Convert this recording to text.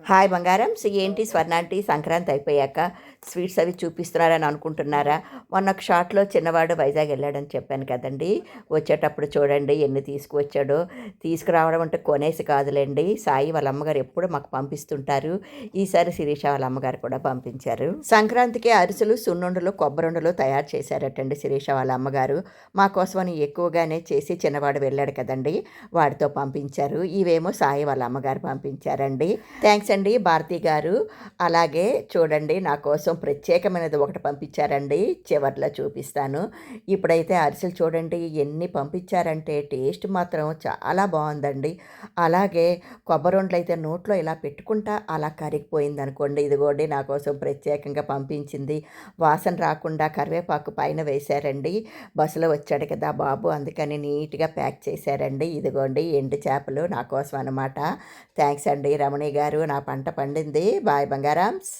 Hi బంగారమ్స్. ఏంటి స్వర్ణాంటి సంక్రాంతి అయిపోయాక sweets అవి చూపిస్తున్నారని అనుకుంటున్నారా? మొన్న ఒక షాట్‌లో చిన్నవాడు వైజాగ్ ఎళ్ళాడని చెప్పాను కదండీ! వచ్చేటప్పుడు చూడండి ఎన్ని తీసుకువచ్చాడో. తీసుకురావడం అంటే కొనేసి కాదులెండి. సాయి వాళ్ళ అమ్మగారు ఎప్పుడు మాకు పంపిస్తుంటారు. ఈసారి శిరీష వాళ్ళ అమ్మగారు కూడా పంపించారు. సంక్రాంతికి అరిసెలు, సున్నుండలు, కొబ్బరుండలు తయారు చేశారటండి శిరీష వాళ్ళ అమ్మగారు. మా కోసమని ఎక్కువగానే చేసి చిన్నవాడు వెళ్ళాడు కదండీ! వాడితో పంపించారు. ఇవేమో సాయి వాళ్ళ అమ్మగారు పంపించారండి. థ్యాంక్స్ అండి భారతి గారు. అలాగే చూడండి నా కోసం ప్రత్యేకమైనది ఒకటి పంపించారండి. చివర్లో చూపిస్తాను. ఇప్పుడైతే అరిసెలు చూడండి ఎన్ని పంపించారంటే టేస్ట్ మాత్రం చాలా బాగుందండి. అలాగే కొబ్బరుండలు అయితే నోట్లో ఇలా పెట్టుకుంటా అలా కరిగిపోయింది అనుకోండి. ఇదిగోండి నా కోసం ప్రత్యేకంగా పంపించింది. వాసన రాకుండా కరివేపాకు పైన వేశారండి. బస్సులో వచ్చాడు కదా బాబు, అందుకని నీట్గా ప్యాక్ చేశారండి. ఇదిగోండి ఎండు చేపలు నా కోసం అనమాట. థ్యాంక్స్ అండి రమణి గారు. నా పంట పండింది. బాయ్ బంగారామ్స్.